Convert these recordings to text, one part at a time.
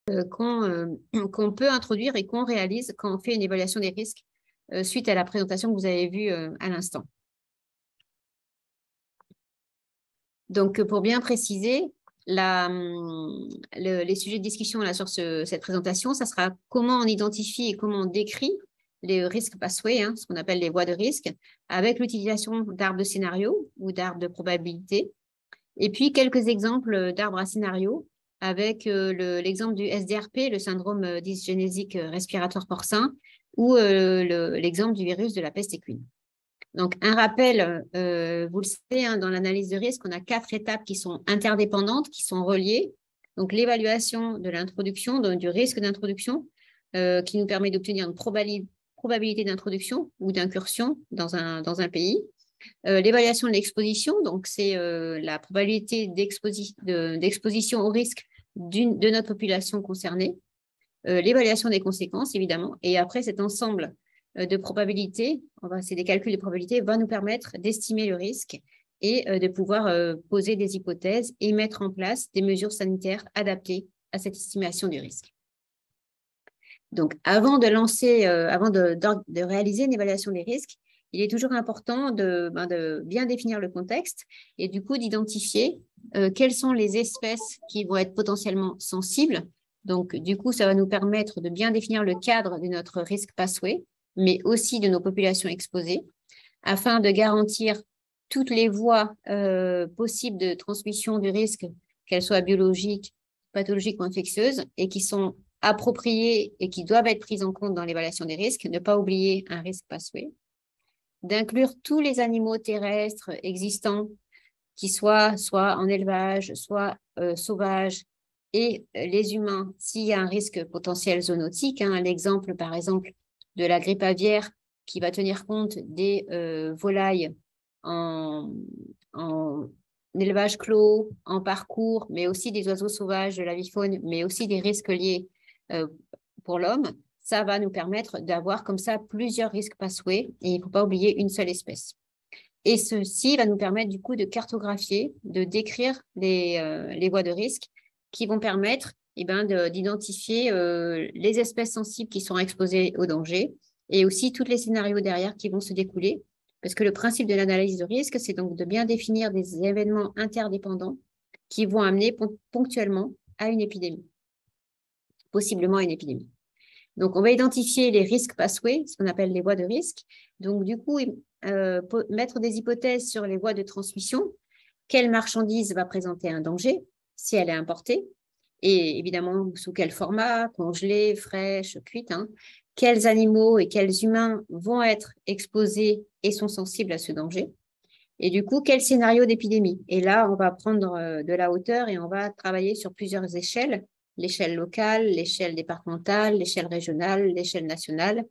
qu'on peut introduire et qu'on réalise quand on fait une évaluation des risques suite à la présentation que vous avez vue à l'instant. Donc, pour bien préciser, les sujets de discussion là, sur cette présentation, ça sera comment on identifie et comment on décrit les risques pathways, ce qu'on appelle les voies de risque, avec l'utilisation d'arbres de scénario ou d'arbres de probabilité. Et puis, quelques exemples d'arbres à scénario avec l'exemple du SDRP, le syndrome dysgénésique respiratoire porcin, ou l'exemple du virus de la peste équine. Donc, un rappel, vous le savez, dans l'analyse de risque, on a 4 étapes qui sont interdépendantes, qui sont reliées. Donc, l'évaluation de l'introduction, du risque d'introduction, qui nous permet d'obtenir une probabilité d'introduction ou d'incursion dans un pays. L'évaluation de l'exposition, donc c'est la probabilité d'exposition au risque de notre population concernée. L'évaluation des conséquences, évidemment. Et après, cet ensemble de probabilités, c'est des calculs de probabilité, va nous permettre d'estimer le risque et de pouvoir poser des hypothèses et mettre en place des mesures sanitaires adaptées à cette estimation du risque. Donc, avant de réaliser une évaluation des risques, il est toujours important de bien définir le contexte et du coup d'identifier quelles sont les espèces qui vont être potentiellement sensibles. Donc, du coup, ça va nous permettre de bien définir le cadre de notre risque pathway, mais aussi de nos populations exposées, afin de garantir toutes les voies possibles de transmission du risque, qu'elles soient biologiques, pathologiques ou infectieuses, et qui sont appropriées et qui doivent être prises en compte dans l'évaluation des risques, ne pas oublier un risque pathway, d'inclure tous les animaux terrestres existants, qui soit en élevage, soit sauvages, et les humains, s'il y a un risque potentiel zoonotique, l'exemple par exemple de la grippe aviaire qui va tenir compte des volailles en élevage clos, en parcours, mais aussi des oiseaux sauvages, de l'avifaune, mais aussi des risques liés pour l'homme, ça va nous permettre d'avoir comme ça plusieurs risques pathways et il ne faut pas oublier une seule espèce. Et ceci va nous permettre du coup de cartographier, de décrire les voies de risque qui vont permettre d'identifier les espèces sensibles qui sont exposées au danger et aussi tous les scénarios derrière qui vont se découler. Parce que le principe de l'analyse de risque, c'est donc de bien définir des événements interdépendants qui vont amener ponctuellement à une épidémie, possiblement à une épidémie. Donc, on va identifier les risques pathways, ce qu'on appelle les voies de risque. Donc, du coup, mettre des hypothèses sur les voies de transmission. Quelle marchandise va présenter un danger si elle est importée? Et évidemment, sous quel format? Congelée, fraîche, cuite. Quels animaux et quels humains vont être exposés et sont sensibles à ce danger? Et du coup, quel scénario d'épidémie? Et là, on va prendre de la hauteur et on va travailler sur plusieurs échelles. L'échelle locale, l'échelle départementale, l'échelle régionale, l'échelle nationale,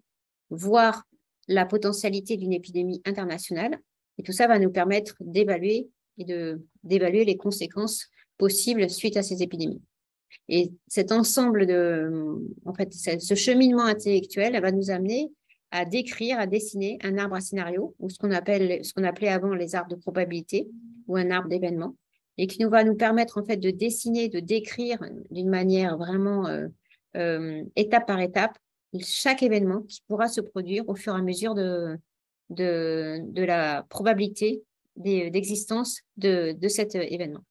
voir la potentialité d'une épidémie internationale. Et tout ça va nous permettre d'évaluer les conséquences possibles suite à ces épidémies. Et cet ensemble ce cheminement intellectuel va nous amener à décrire, à dessiner un arbre à scénario, ou ce qu'on appelait avant les arbres de probabilité, ou un arbre d'événements, et qui va nous permettre en fait de dessiner, de décrire d'une manière vraiment étape par étape chaque événement qui pourra se produire au fur et à mesure de la probabilité d'existence de cet événement.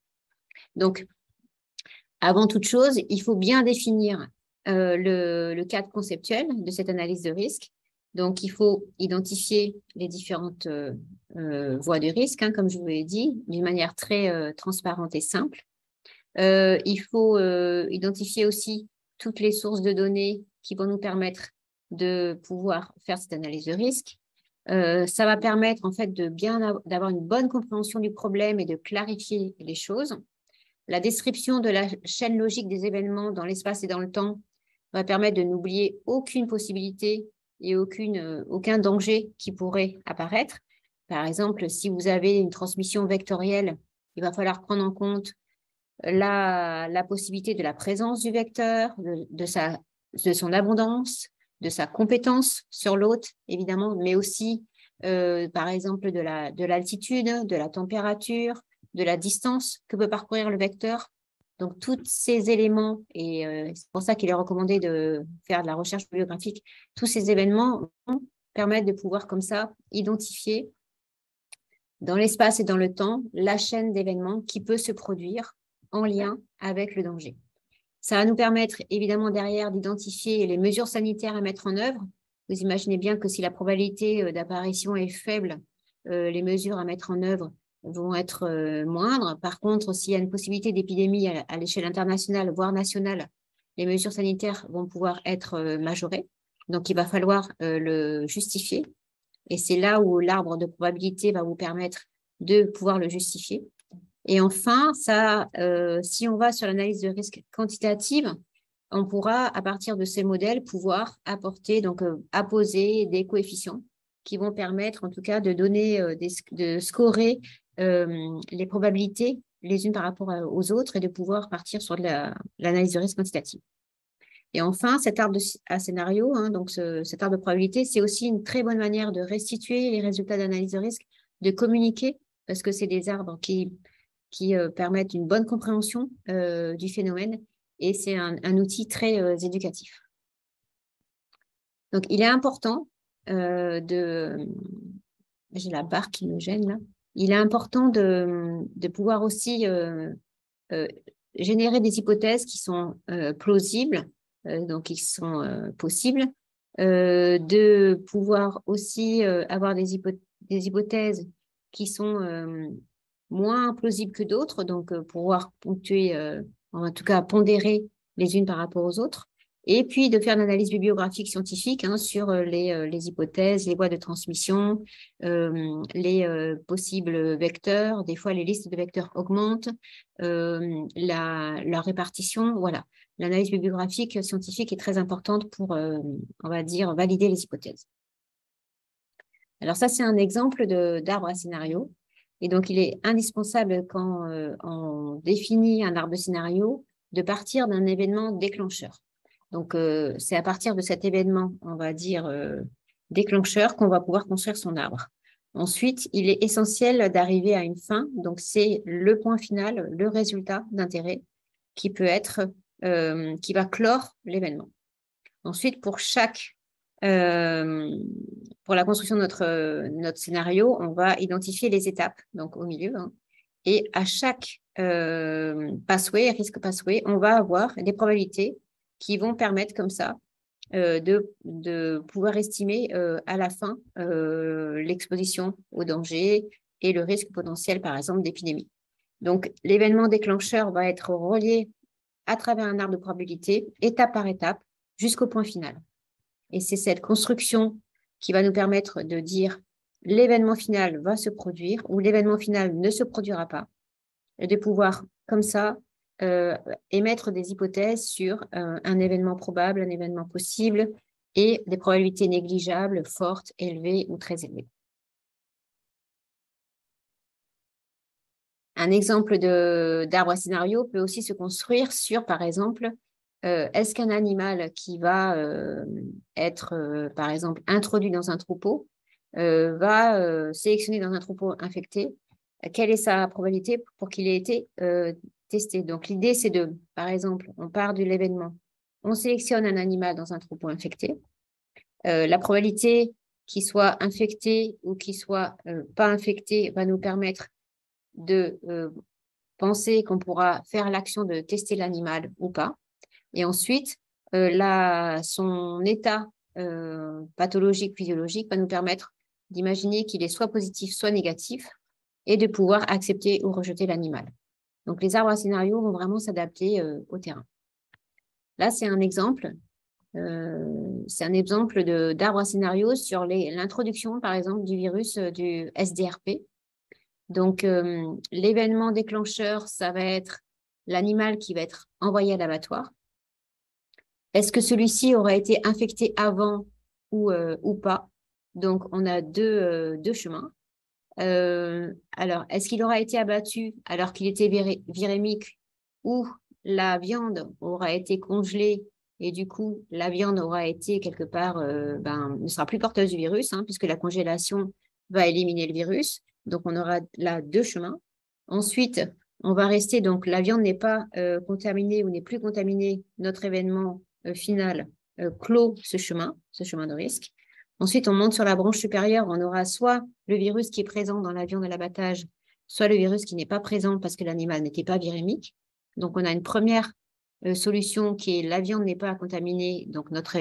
Donc, avant toute chose, il faut bien définir le cadre conceptuel de cette analyse de risque. Donc, il faut identifier les différentes voies de risque, comme je vous l'ai dit, d'une manière très transparente et simple. Il faut identifier aussi toutes les sources de données qui vont nous permettre de pouvoir faire cette analyse de risque. Ça va permettre en fait d'avoir une bonne compréhension du problème et de clarifier les choses. La description de la chaîne logique des événements dans l'espace et dans le temps va permettre de n'oublier aucune possibilité et aucun danger qui pourrait apparaître. Par exemple, si vous avez une transmission vectorielle, il va falloir prendre en compte la possibilité de la présence du vecteur, de son abondance, de sa compétence sur l'hôte, évidemment, mais aussi, par exemple, de l'altitude, de la température, de la distance que peut parcourir le vecteur Donc, tous ces éléments, et c'est pour ça qu'il est recommandé de faire de la recherche bibliographique, tous ces événements permettent de pouvoir comme ça identifier dans l'espace et dans le temps la chaîne d'événements qui peut se produire en lien avec le danger. Ça va nous permettre évidemment derrière d'identifier les mesures sanitaires à mettre en œuvre. Vous imaginez bien que si la probabilité d'apparition est faible, les mesures à mettre en œuvre vont être moindres. Par contre, s'il y a une possibilité d'épidémie à l'échelle internationale, voire nationale, les mesures sanitaires vont pouvoir être majorées. Donc, il va falloir le justifier. Et c'est là où l'arbre de probabilité va vous permettre de pouvoir le justifier. Et enfin, si on va sur l'analyse de risque quantitative, on pourra, à partir de ces modèles, pouvoir apposer des coefficients qui vont permettre, en tout cas, de donner, de scorer les probabilités les unes par rapport aux autres et de pouvoir partir sur l'analyse de risque quantitative. Et enfin, cet arbre à scénario, cet arbre de probabilité, c'est aussi une très bonne manière de restituer les résultats d'analyse de risque, de communiquer, parce que c'est des arbres qui permettent une bonne compréhension du phénomène et c'est un outil très éducatif. Donc, il est important j'ai la barre qui me gêne là. Il est important de pouvoir aussi générer des hypothèses qui sont plausibles, donc qui sont possibles, de pouvoir aussi avoir des hypothèses qui sont moins plausibles que d'autres, donc pouvoir ponctuer, en tout cas pondérer les unes par rapport aux autres, et puis de faire une analyse bibliographique scientifique sur les hypothèses, les voies de transmission, les possibles vecteurs. Des fois, les listes de vecteurs augmentent, la répartition, voilà. L'analyse bibliographique scientifique est très importante pour, on va dire, valider les hypothèses. Alors ça, c'est un exemple d'arbre à scénario. Et donc, il est indispensable quand on définit un arbre de scénario de partir d'un événement déclencheur. Donc, c'est à partir de cet événement, on va dire, déclencheur qu'on va pouvoir construire son arbre. Ensuite, il est essentiel d'arriver à une fin. Donc, c'est le point final, le résultat d'intérêt qui peut être, qui va clore l'événement. Ensuite, pour la construction de notre scénario, on va identifier les étapes, donc au milieu. Et à chaque risque pathway, on va avoir des probabilités qui vont permettre comme ça de pouvoir estimer à la fin l'exposition au danger et le risque potentiel, par exemple, d'épidémie. Donc, l'événement déclencheur va être relié à travers un arbre de probabilité, étape par étape, jusqu'au point final. Et c'est cette construction qui va nous permettre de dire l'événement final va se produire ou l'événement final ne se produira pas, et de pouvoir, comme ça, émettre des hypothèses sur un événement probable, un événement possible et des probabilités négligeables, fortes, élevées ou très élevées. Un exemple d'arbre à scénario peut aussi se construire sur, par exemple, est-ce qu'un animal qui va être, par exemple, introduit dans un troupeau va sélectionner dans un troupeau infecté, quelle est sa probabilité pour qu'il ait été testé? Donc, l'idée, c'est par exemple, on part de l'événement, on sélectionne un animal dans un troupeau infecté. La probabilité qu'il soit infecté ou qu'il soit pas infecté va nous permettre de penser qu'on pourra faire l'action de tester l'animal ou pas. Et ensuite, son état pathologique, physiologique va nous permettre d'imaginer qu'il est soit positif, soit négatif et de pouvoir accepter ou rejeter l'animal. Donc, les arbres à scénario vont vraiment s'adapter au terrain. Là, c'est un exemple. D'arbre à scénario sur l'introduction, par exemple, du virus du SDRP. Donc, l'événement déclencheur, ça va être l'animal qui va être envoyé à l'abattoir. Est-ce que celui-ci aura été infecté avant ou pas? Donc, on a deux chemins. Alors, est-ce qu'il aura été abattu alors qu'il était virémique ou la viande aura été congelée et du coup, la viande aura été quelque part, ne sera plus porteuse du virus puisque la congélation va éliminer le virus. Donc, on aura là deux chemins. Ensuite, on va rester, donc la viande n'est pas contaminée ou n'est plus contaminée, notre événement final clôt ce chemin de risque. Ensuite, on monte sur la branche supérieure, on aura soit le virus qui est présent dans la viande à l'abattage, soit le virus qui n'est pas présent parce que l'animal n'était pas virémique. Donc, on a une première solution qui est la viande n'est pas contaminée, donc notre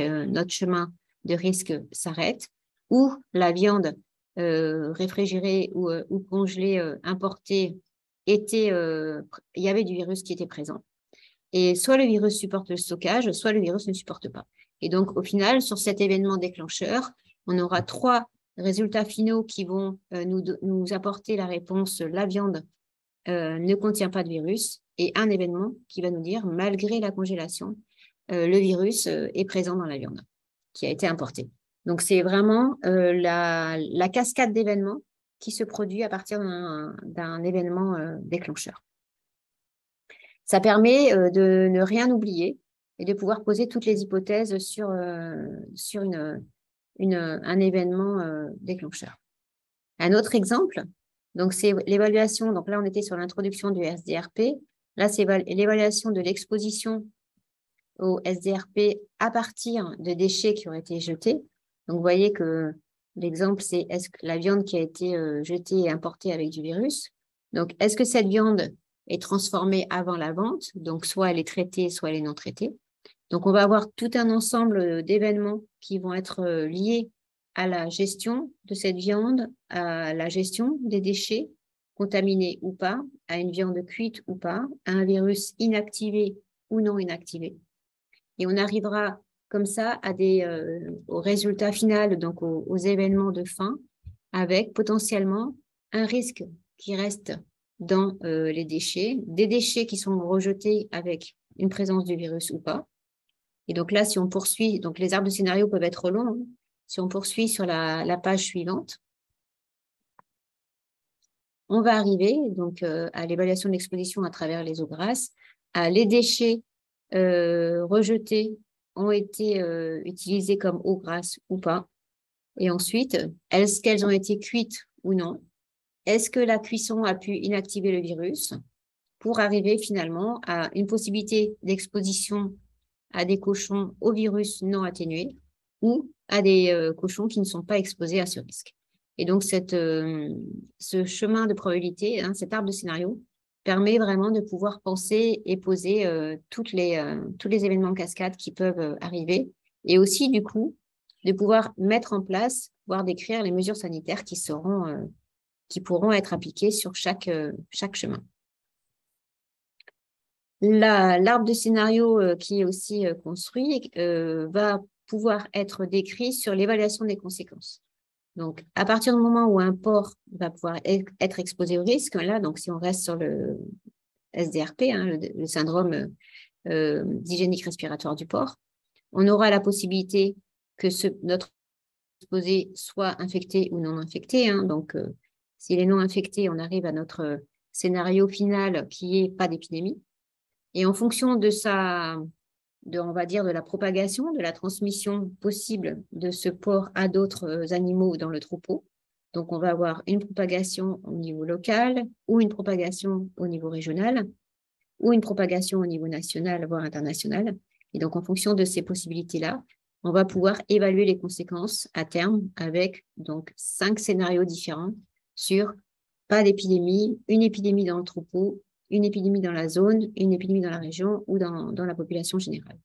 chemin de risque s'arrête, ou la viande réfrigérée ou congelée, importée, il y avait du virus qui était présent. Et soit le virus supporte le stockage, soit le virus ne supporte pas. Et donc, au final, sur cet événement déclencheur, on aura 3 résultats finaux qui vont nous apporter la réponse la viande ne contient pas de virus, et un événement qui va nous dire, malgré la congélation, le virus est présent dans la viande qui a été importée. Donc, c'est vraiment la cascade d'événements qui se produit à partir d'un événement déclencheur. Ça permet de ne rien oublier et de pouvoir poser toutes les hypothèses sur un événement déclencheur. Un autre exemple, donc c'est l'évaluation. Donc là, on était sur l'introduction du SDRP. Là, c'est l'évaluation de l'exposition au SDRP à partir de déchets qui auraient été jetés. Donc, vous voyez que l'exemple, c'est est-ce que la viande qui a été jetée et importée avec du virus. Donc, est-ce que cette viande est transformée avant la vente? Donc, soit elle est traitée, soit elle est non traitée. Donc, on va avoir tout un ensemble d'événements qui vont être liés à la gestion de cette viande, à la gestion des déchets, contaminés ou pas, à une viande cuite ou pas, à un virus inactivé ou non inactivé. Et on arrivera comme ça au résultat final, donc aux événements de fin, avec potentiellement un risque qui reste dans les déchets, des déchets qui sont rejetés avec une présence du virus ou pas. Et donc là, si on poursuit, donc les arbres de scénario peuvent être longs, hein. Si on poursuit sur la page suivante, on va arriver donc à l'évaluation de l'exposition à travers les eaux grasses. Les déchets rejetés ont été utilisés comme eau grasse ou pas. Et ensuite, est-ce qu'elles ont été cuites ou non? Est-ce que la cuisson a pu inactiver le virus pour arriver finalement à une possibilité d'exposition à des cochons au virus non atténué ou à des cochons qui ne sont pas exposés à ce risque. Et donc, ce chemin de probabilité, hein, cet arbre de scénario, permet vraiment de pouvoir penser et poser tous les événements cascades qui peuvent arriver et aussi, du coup, de pouvoir mettre en place, voire décrire les mesures sanitaires qui pourront être appliquées sur chaque chemin. L'arbre de scénario qui est aussi construit va pouvoir être décrit sur l'évaluation des conséquences. Donc, à partir du moment où un porc va pouvoir être exposé au risque, là, donc si on reste sur le SDRP, hein, le syndrome d'hygiénique respiratoire du porc, on aura la possibilité que notre exposé soit infecté ou non infecté. Hein, donc, s'il est non infecté, on arrive à notre scénario final qui est pas d'épidémie. Et en fonction on va dire, de la propagation, de la transmission possible de ce porc à d'autres animaux dans le troupeau, donc on va avoir une propagation au niveau local ou une propagation au niveau régional ou une propagation au niveau national, voire international. Et donc, en fonction de ces possibilités-là, on va pouvoir évaluer les conséquences à terme avec donc 5 scénarios différents sur pas d'épidémie, une épidémie dans le troupeau, une épidémie dans la zone, une épidémie dans la région ou dans la population générale.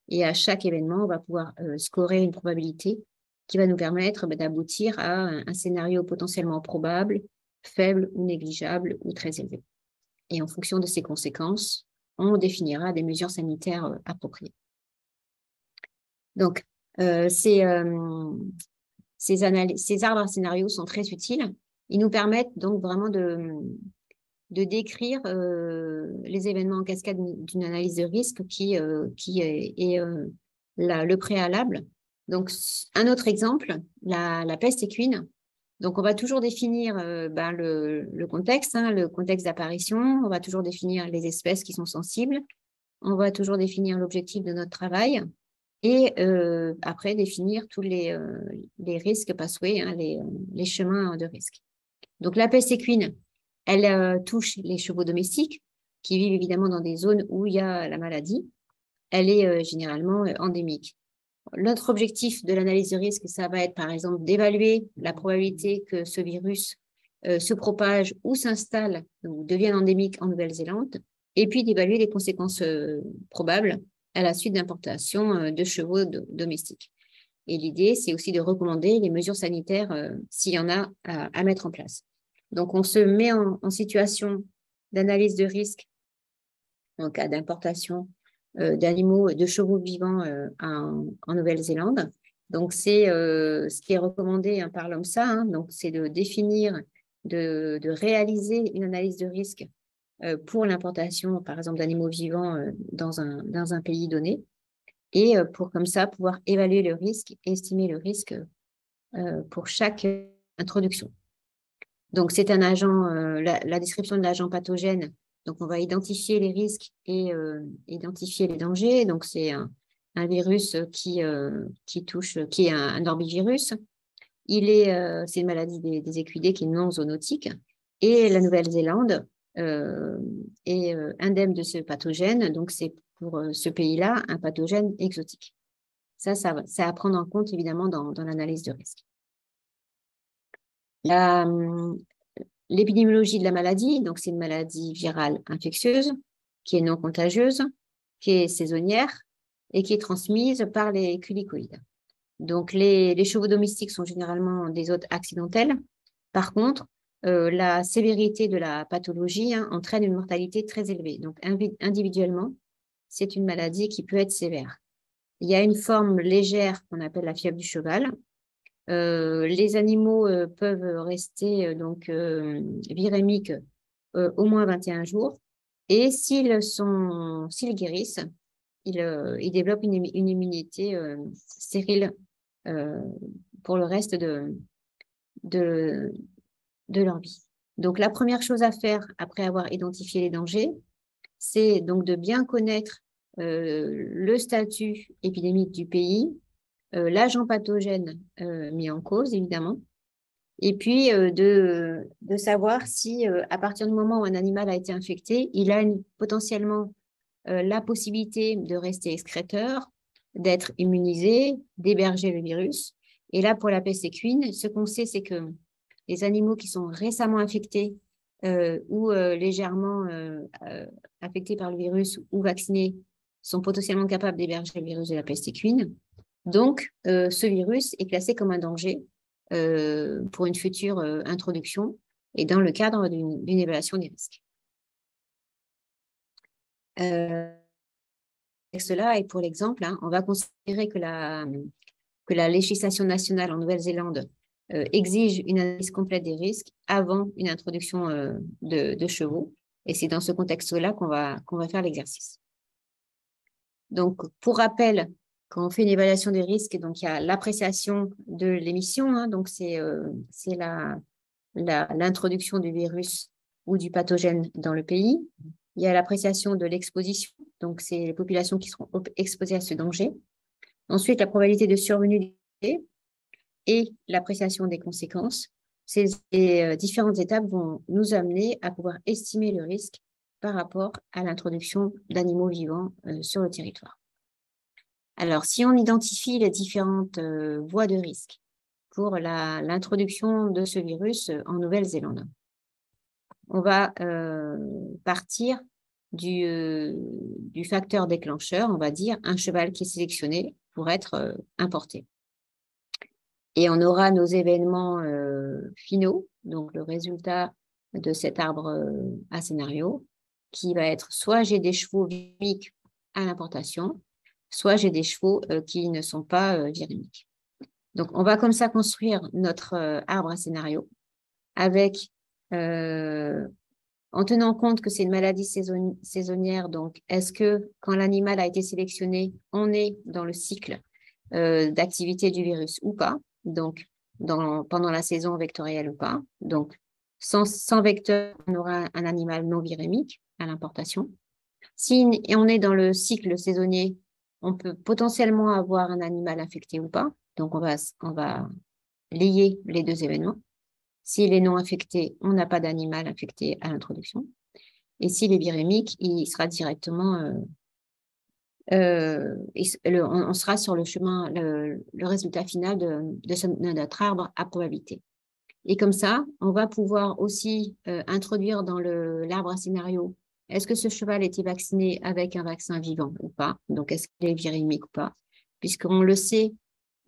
Et à chaque événement, on va pouvoir scorer une probabilité qui va nous permettre d'aboutir à un scénario potentiellement probable, faible ou négligeable ou très élevé. Et en fonction de ces conséquences, on définira des mesures sanitaires appropriées. Donc, ces arbres à scénarios sont très utiles. Ils nous permettent donc vraiment de décrire les événements en cascade d'une analyse de risque qui est le préalable. Donc, un autre exemple, la peste équine. Donc, on va toujours définir le contexte, hein, le contexte d'apparition. On va toujours définir les espèces qui sont sensibles. On va toujours définir l'objectif de notre travail. Et après, définir tous les risques pathways, hein, les chemins de risque. Donc, la peste équine, Elle touche les chevaux domestiques qui vivent évidemment dans des zones où il y a la maladie. Elle est généralement endémique. Notre objectif de l'analyse de risque, ça va être par exemple d'évaluer la probabilité que ce virus se propage ou s'installe ou devienne endémique en Nouvelle-Zélande, et puis d'évaluer les conséquences probables à la suite d'importation de chevaux domestiques. Et l'idée, c'est aussi de recommander les mesures sanitaires s'il y en a à mettre en place. Donc, on se met en situation d'analyse de risque en cas d'importation d'animaux, de chevaux vivants en Nouvelle-Zélande. Donc, c'est ce qui est recommandé par l'OMSA, hein, donc c'est de définir, de réaliser une analyse de risque pour l'importation, par exemple, d'animaux vivants dans un pays donné, et pour comme ça pouvoir évaluer le risque, estimer le risque pour chaque introduction. Donc, c'est un agent, la description de l'agent pathogène. Donc, on va identifier les risques et identifier les dangers. Donc, c'est un virus qui touche, qui est un orbivirus. C'est une maladie des équidés qui est non zoonotique. Et la Nouvelle-Zélande est indemne de ce pathogène. Donc, c'est pour ce pays-là un pathogène exotique. Ça à prendre en compte évidemment dans l'analyse de risque. L'épidémiologie de la maladie, donc c'est une maladie virale infectieuse qui est non contagieuse, qui est saisonnière et qui est transmise par les culicoïdes. Donc les chevaux domestiques sont généralement des hôtes accidentels. Par contre, la sévérité de la pathologie entraîne une mortalité très élevée. Donc individuellement, c'est une maladie qui peut être sévère. Il y a une forme légère qu'on appelle la fièvre du cheval. Les animaux peuvent rester virémiques au moins 21 jours. Et s'ils guérissent, ils développent une immunité stérile pour le reste de leur vie. Donc, la première chose à faire après avoir identifié les dangers, c'est donc de bien connaître le statut épidémique du pays, l'agent pathogène mis en cause, évidemment, et puis de savoir si, à partir du moment où un animal a été infecté, il a potentiellement la possibilité de rester excréteur, d'être immunisé, d'héberger le virus. Et là, pour la peste équine, ce qu'on sait, c'est que les animaux qui sont récemment infectés ou légèrement affectés par le virus ou vaccinés sont potentiellement capables d'héberger le virus de la peste équine. Donc, ce virus est classé comme un danger pour une future introduction et dans le cadre d'une évaluation des risques. Avec cela, et pour l'exemple, on va considérer que la législation nationale en Nouvelle-Zélande exige une analyse complète des risques avant une introduction de chevaux. Et c'est dans ce contexte-là qu'on va faire l'exercice. Donc, pour rappel, quand on fait une évaluation des risques, donc il y a l'appréciation de l'émission, donc c'est l'introduction du virus ou du pathogène dans le pays. Il y a l'appréciation de l'exposition, donc c'est les populations qui seront exposées à ce danger. Ensuite, la probabilité de survenue du danger et l'appréciation des conséquences. Ces différentes étapes vont nous amener à pouvoir estimer le risque par rapport à l'introduction d'animaux vivants sur le territoire. Alors, si on identifie les différentes voies de risque pour l'introduction de ce virus en Nouvelle-Zélande, on va partir du facteur déclencheur, on va dire, un cheval qui est sélectionné pour être importé. Et on aura nos événements finaux, donc le résultat de cet arbre à scénario, qui va être soit j'ai des chevaux virémiques à l'importation, soit j'ai des chevaux qui ne sont pas virémiques. Donc, on va comme ça construire notre arbre à scénario avec, en tenant compte que c'est une maladie saisonnière, donc est-ce que quand l'animal a été sélectionné, on est dans le cycle d'activité du virus ou pas, donc pendant la saison vectorielle ou pas. Donc, sans vecteur, on aura un animal non virémique à l'importation. Si on est dans le cycle saisonnier, on peut potentiellement avoir un animal infecté ou pas. Donc, on va lier les deux événements. S'il est non infecté, on n'a pas d'animal infecté à l'introduction. Et s'il est virémique, il sera directement, on sera sur le chemin, le résultat final de notre arbre à probabilité. Et comme ça, on va pouvoir aussi introduire dans l'arbre à scénario, est-ce que ce cheval était vacciné avec un vaccin vivant ou pas? Donc, est-ce qu'il est virémique ou pas? Puisqu'on le sait,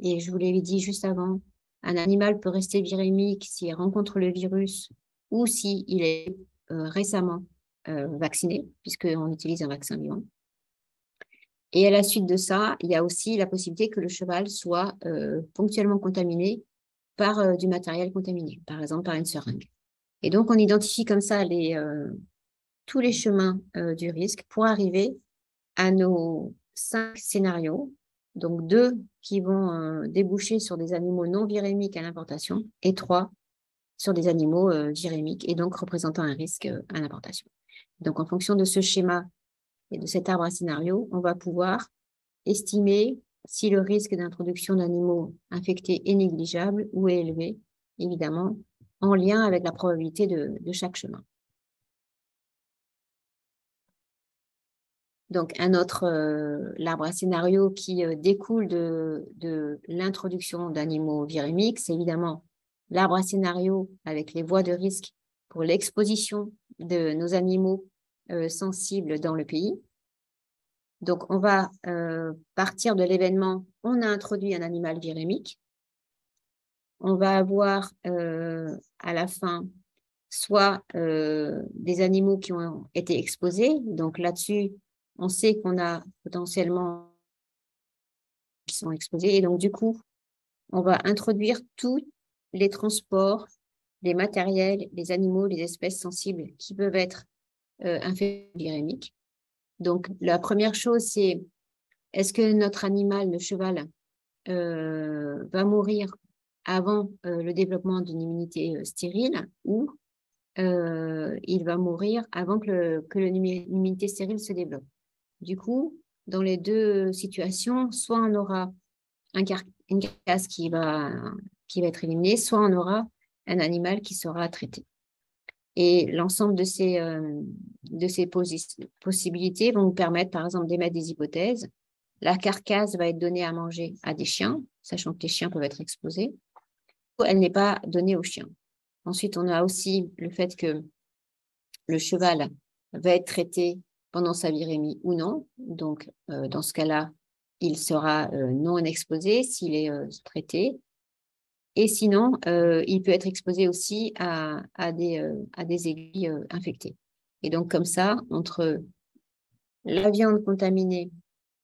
et je vous l'avais dit juste avant, un animal peut rester virémique s'il rencontre le virus ou s'il est récemment vacciné, puisqu'on utilise un vaccin vivant. Et à la suite de ça, il y a aussi la possibilité que le cheval soit ponctuellement contaminé par du matériel contaminé, par exemple par une seringue. Et donc, on identifie comme ça tous les chemins du risque pour arriver à nos 5 scénarios, donc 2 qui vont déboucher sur des animaux non virémiques à l'importation et 3 sur des animaux virémiques et donc représentant un risque à l'importation. Donc, en fonction de ce schéma et de cet arbre à scénario, on va pouvoir estimer si le risque d'introduction d'animaux infectés est négligeable ou est élevé, évidemment, en lien avec la probabilité de chaque chemin. Donc, un autre, l'arbre à scénario qui découle de l'introduction d'animaux virémiques, c'est évidemment l'arbre à scénario avec les voies de risque pour l'exposition de nos animaux sensibles dans le pays. Donc, on va partir de l'événement, on a introduit un animal virémique. On va avoir à la fin soit des animaux qui ont été exposés. Donc là-dessus, on sait qu'on a potentiellement qui sont exposés. Et donc, du coup, on va introduire tous les transports, les matériels, les animaux, les espèces sensibles qui peuvent être infectés virémiques. Donc, la première chose, c'est est-ce que notre animal, le cheval, va mourir avant le développement d'une immunité stérile ou il va mourir avant que l'immunité stérile se développe. Du coup, dans les deux situations, soit on aura une carcasse qui va être éliminée, soit on aura un animal qui sera traité. Et l'ensemble de ces possibilités vont nous permettre, par exemple, d'émettre des hypothèses. La carcasse va être donnée à manger à des chiens, sachant que les chiens peuvent être exposés, ou elle n'est pas donnée aux chiens. Ensuite, on a aussi le fait que le cheval va être traité pendant sa virémie ou non. Donc, dans ce cas-là, il sera non exposé s'il est traité. Et sinon, il peut être exposé aussi à des aiguilles infectées. Et donc, comme ça, entre la viande contaminée,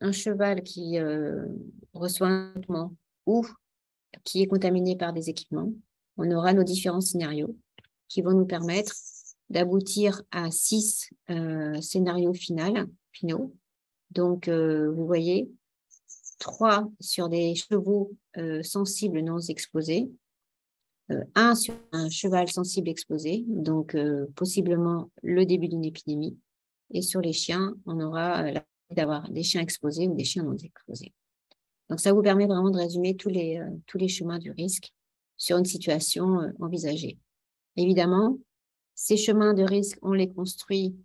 un cheval qui reçoit un traitement ou qui est contaminé par des équipements, on aura nos différents scénarios qui vont nous permettre d'aboutir à 6 scénarios finaux. Donc, vous voyez, 3 sur des chevaux sensibles non exposés, 1 sur un cheval sensible exposé, donc possiblement le début d'une épidémie. Et sur les chiens, on aura d'avoir des chiens exposés ou des chiens non exposés. Donc, ça vous permet vraiment de résumer tous les chemins du risque sur une situation envisagée. Évidemment, ces chemins de risque, on les construit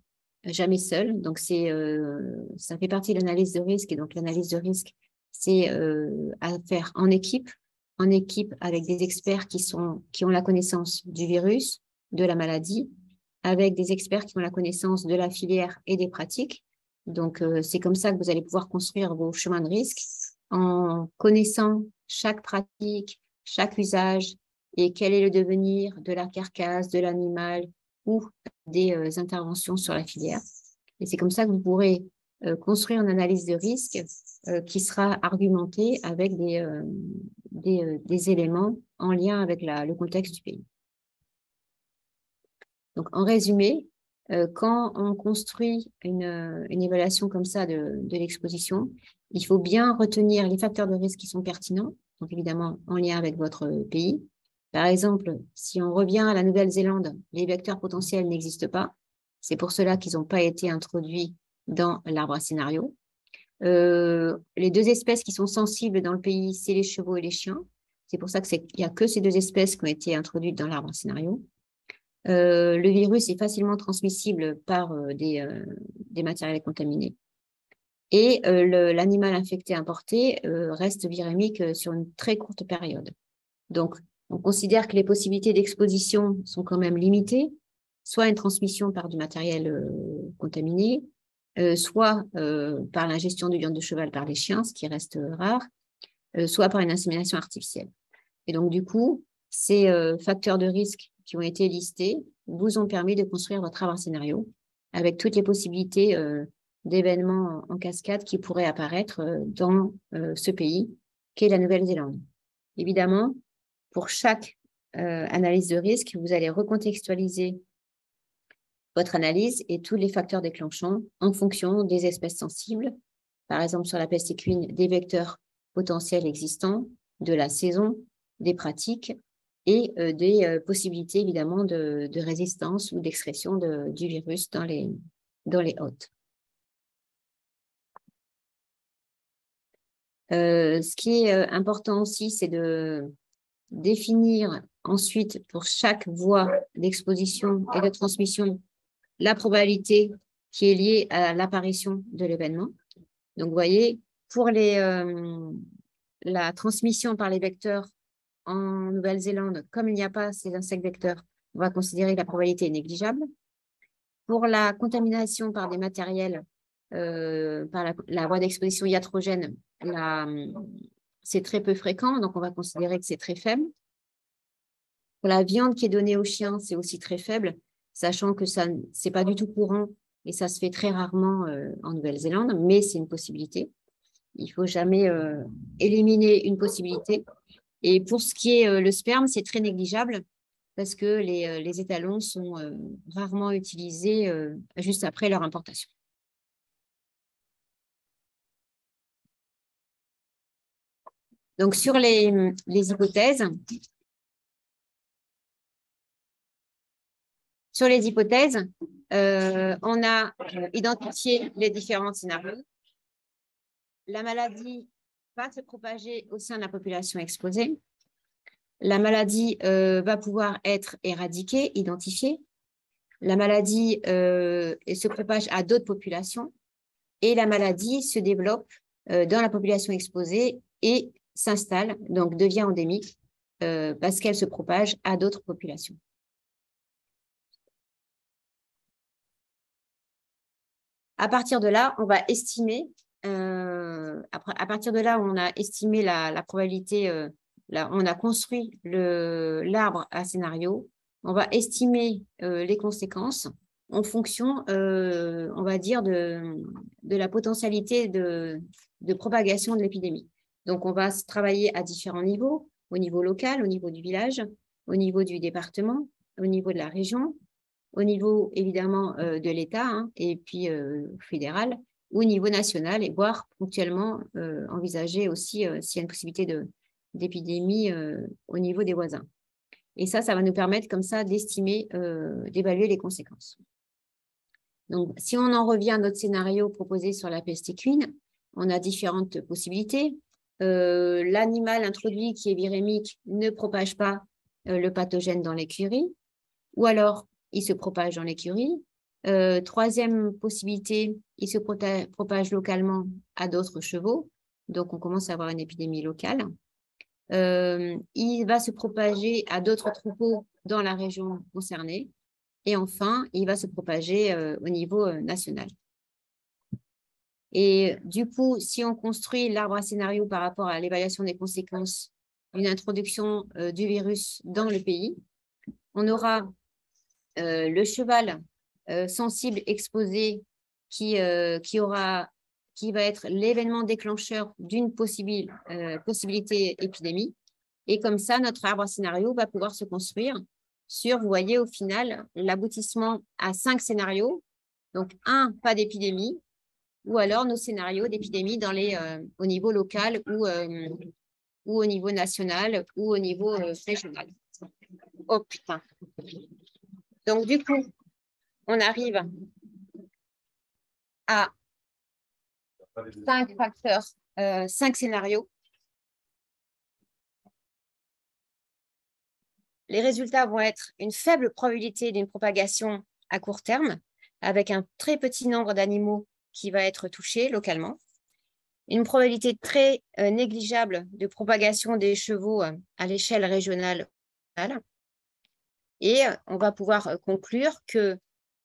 jamais seuls. Donc, ça fait partie de l'analyse de risque. Et donc, l'analyse de risque, c'est à faire en équipe avec des experts qui ont la connaissance du virus, de la maladie, avec des experts qui ont la connaissance de la filière et des pratiques. Donc, c'est comme ça que vous allez pouvoir construire vos chemins de risque en connaissant chaque pratique, chaque usage et quel est le devenir de la carcasse, de l'animal ou des interventions sur la filière. Et c'est comme ça que vous pourrez construire une analyse de risque qui sera argumentée avec des éléments en lien avec le contexte du pays. Donc, en résumé, quand on construit une évaluation comme ça de l'exposition, il faut bien retenir les facteurs de risque qui sont pertinents, donc évidemment en lien avec votre pays. Par exemple, si on revient à la Nouvelle-Zélande, les vecteurs potentiels n'existent pas. C'est pour cela qu'ils n'ont pas été introduits dans l'arbre à scénario. Les 2 espèces qui sont sensibles dans le pays, c'est les chevaux et les chiens. C'est pour ça qu'il n'y a que ces deux espèces qui ont été introduites dans l'arbre à scénario. Le virus est facilement transmissible par des matériels contaminés. Et l'animal infecté importé reste virémique sur une très courte période. Donc, on considère que les possibilités d'exposition sont quand même limitées, soit une transmission par du matériel contaminé, soit par l'ingestion de viande de cheval par les chiens, ce qui reste rare, soit par une insémination artificielle. Et donc, du coup, ces facteurs de risque qui ont été listés vous ont permis de construire votre arbre scénario avec toutes les possibilités d'événements en cascade qui pourraient apparaître dans ce pays qu'est la Nouvelle-Zélande. Évidemment, pour chaque analyse de risque, vous allez recontextualiser votre analyse et tous les facteurs déclenchants en fonction des espèces sensibles. Par exemple, sur la peste équine, des vecteurs potentiels existants, de la saison, des pratiques et des possibilités, évidemment, de résistance ou d'expression du virus dans les hôtes. Ce qui est important aussi, c'est de définir ensuite pour chaque voie d'exposition et de transmission la probabilité qui est liée à l'apparition de l'événement. Donc, vous voyez, pour la transmission par les vecteurs en Nouvelle-Zélande, comme il n'y a pas ces insectes vecteurs, on va considérer que la probabilité est négligeable. Pour la contamination par des matériels, par la voie d'exposition iatrogène, c'est très peu fréquent, donc on va considérer que c'est très faible. Pour la viande qui est donnée aux chiens, c'est aussi très faible, sachant que ça, c'est pas du tout courant et ça se fait très rarement en Nouvelle-Zélande, mais c'est une possibilité. Il ne faut jamais éliminer une possibilité. Et pour ce qui est le sperme, c'est très négligeable parce que les étalons sont rarement utilisés juste après leur importation. Donc, sur les hypothèses, on a identifié les différents scénarios. La maladie va se propager au sein de la population exposée. La maladie va pouvoir être éradiquée, identifiée. La maladie se propage à d'autres populations et la maladie se développe dans la population exposée et s'installe, donc devient endémique parce qu'elle se propage à d'autres populations. À partir de là, on va estimer, à partir de là, on a estimé la probabilité, on a construit l'arbre à scénario, on va estimer les conséquences en fonction, on va dire, de la potentialité de propagation de l'épidémie. Donc, on va travailler à différents niveaux, au niveau local, au niveau du village, au niveau du département, au niveau de la région, au niveau évidemment de l'État hein, et puis fédéral, ou au niveau national, et voire ponctuellement envisager aussi s'il y a une possibilité d'épidémie au niveau des voisins. Et ça va nous permettre comme ça d'estimer, d'évaluer les conséquences. Donc, si on en revient à notre scénario proposé sur la peste équine, on a différentes possibilités. L'animal introduit qui est virémique ne propage pas le pathogène dans l'écurie, ou alors il se propage dans l'écurie. Troisième possibilité, il se propage localement à d'autres chevaux, donc on commence à avoir une épidémie locale. Il va se propager à d'autres troupeaux dans la région concernée. Et enfin, il va se propager au niveau national. Et du coup, si on construit l'arbre à scénario par rapport à l'évaluation des conséquences d'une introduction du virus dans le pays, on aura le cheval sensible exposé qui va être l'événement déclencheur d'une possibilité épidémie. Et comme ça, notre arbre à scénario va pouvoir se construire sur, vous voyez, au final, l'aboutissement à 5 scénarios. Donc, pas d'épidémie, ou alors nos scénarios d'épidémie au niveau local ou au niveau national ou au niveau régional. Oh putain. Donc, du coup, on arrive à 5 facteurs, 5 scénarios les résultats vont être une faible probabilité d'une propagation à court terme, avec un très petit nombre d'animaux qui va être touché localement, une probabilité très négligeable de propagation des chevaux à l'échelle régionale. Et on va pouvoir conclure que,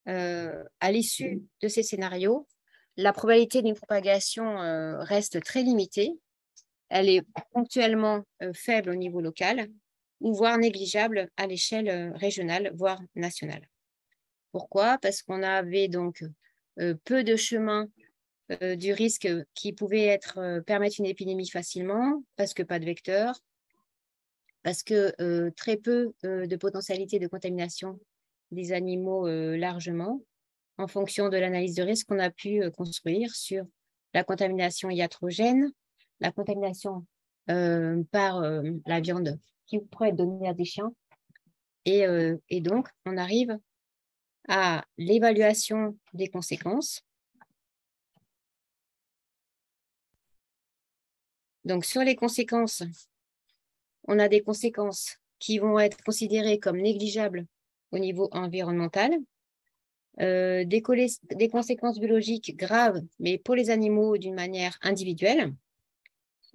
à l'issue de ces scénarios, la probabilité d'une propagation reste très limitée. Elle est ponctuellement faible au niveau local, ou voire négligeable à l'échelle régionale, voire nationale. Pourquoi? Parce qu'on avait donc peu de chemins du risque qui pouvaient permettre une épidémie facilement, parce que pas de vecteurs, parce que très peu de potentialité de contamination des animaux largement, en fonction de l'analyse de risque qu'on a pu construire sur la contamination iatrogène, la contamination par la viande qui pourrait être donnée à des chiens. Et donc, on arrive à l'évaluation des conséquences. Donc, sur les conséquences, on a des conséquences qui vont être considérées comme négligeables au niveau environnemental, des conséquences biologiques graves, mais pour les animaux d'une manière individuelle.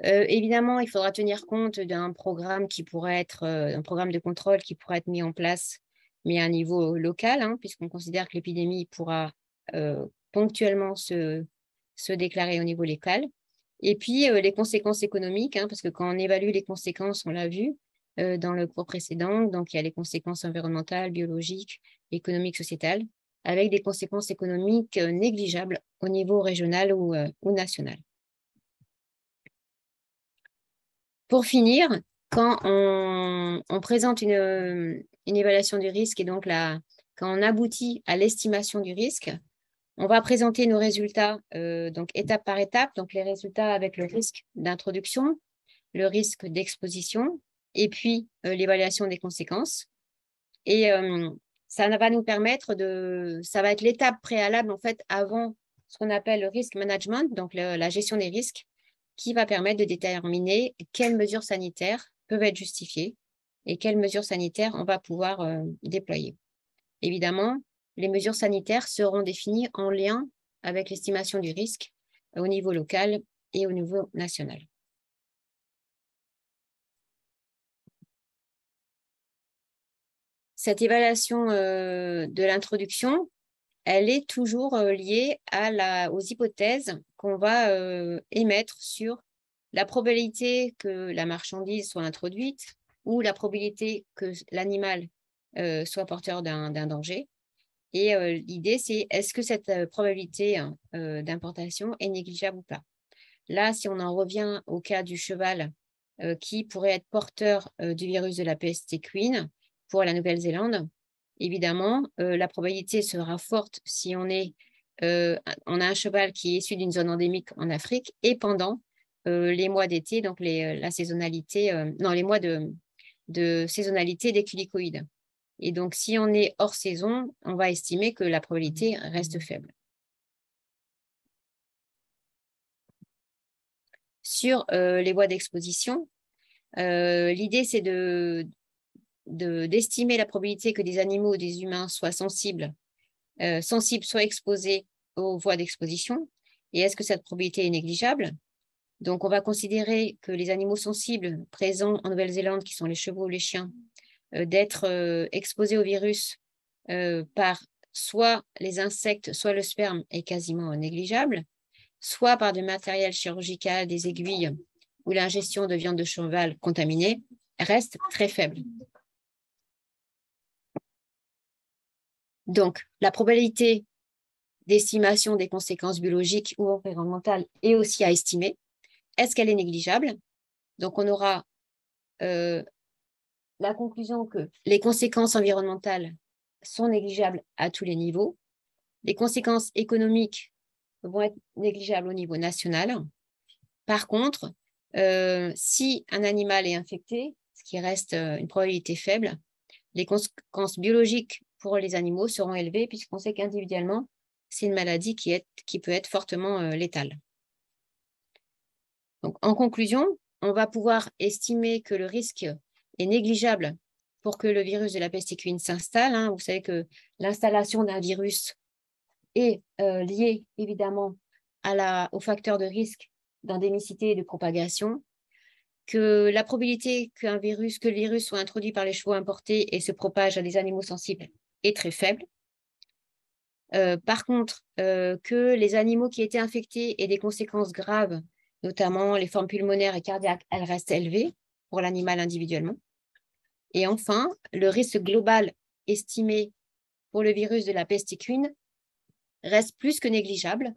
Évidemment, il faudra tenir compte d'un programme qui pourrait être un programme de contrôle qui pourrait être mis en place, mais à un niveau local, hein, puisqu'on considère que l'épidémie pourra ponctuellement se déclarer au niveau local. Et puis, les conséquences économiques, hein, parce que quand on évalue les conséquences, on l'a vu dans le cours précédent, donc il y a les conséquences environnementales, biologiques, économiques, sociétales, avec des conséquences économiques négligeables au niveau régional ou national. Pour finir, quand on présente une évaluation du risque et donc quand on aboutit à l'estimation du risque, on va présenter nos résultats donc étape par étape, donc les résultats avec le risque d'introduction, le risque d'exposition et puis l'évaluation des conséquences. Et ça va nous permettre ça va être l'étape préalable en fait avant ce qu'on appelle le risk management, donc la gestion des risques, qui va permettre de déterminer quelles mesures sanitaires peuvent être justifiées et quelles mesures sanitaires on va pouvoir déployer. Évidemment, les mesures sanitaires seront définies en lien avec l'estimation du risque au niveau local et au niveau national. Cette évaluation de l'introduction, elle est toujours liée aux hypothèses qu'on va émettre sur la probabilité que la marchandise soit introduite ou la probabilité que l'animal soit porteur d'un danger. Et l'idée, c'est est-ce que cette probabilité d'importation est négligeable ou pas? Là, si on en revient au cas du cheval qui pourrait être porteur du virus de la peste équine pour la Nouvelle-Zélande, évidemment, la probabilité sera forte si on a un cheval qui est issu d'une zone endémique en Afrique et pendant les mois d'été, donc la saisonnalité, les mois de saisonnalité des culicoïdes. Et donc, si on est hors saison, on va estimer que la probabilité reste faible. Sur les voies d'exposition, l'idée, c'est d'estimer la probabilité que des animaux ou des humains soient sensibles, soient exposés aux voies d'exposition. Et est-ce que cette probabilité est négligeable? Donc, on va considérer que les animaux sensibles présents en Nouvelle-Zélande, qui sont les chevaux ou les chiens, d'être exposés au virus par soit les insectes, soit le sperme est quasiment négligeable, soit par du matériel chirurgical, des aiguilles ou l'ingestion de viande de cheval contaminée, reste très faible. Donc, la probabilité d'estimation des conséquences biologiques ou environnementales est aussi à estimer. Est-ce qu'elle est négligeable? Donc, on aura la conclusion que les conséquences environnementales sont négligeables à tous les niveaux. Les conséquences économiques vont être négligeables au niveau national. Par contre, si un animal est infecté, ce qui reste une probabilité faible, les conséquences biologiques pour les animaux seront élevées puisqu'on sait qu'individuellement, c'est une maladie qui peut être fortement létale. Donc, en conclusion, on va pouvoir estimer que le risque est négligeable pour que le virus de la peste équine s'installe. Hein. Vous savez que l'installation d'un virus est liée évidemment au facteur de risque d'endémicité et de propagation, que la probabilité que le virus soit introduit par les chevaux importés et se propage à des animaux sensibles est très faible. Par contre, que les animaux qui étaient infectés aient des conséquences graves, notamment les formes pulmonaires et cardiaques, elles restent élevées pour l'animal individuellement. Et enfin, le risque global estimé pour le virus de la peste équine reste plus que négligeable,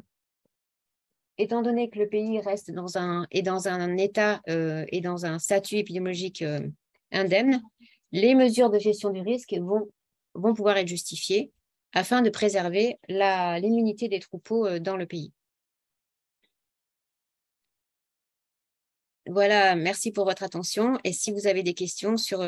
étant donné que le pays est dans un état et dans un statut épidémiologique indemne. Les mesures de gestion du risque vont pouvoir être justifiées afin de préserver l'immunité des troupeaux dans le pays. Voilà, merci pour votre attention. Et si vous avez des questions sur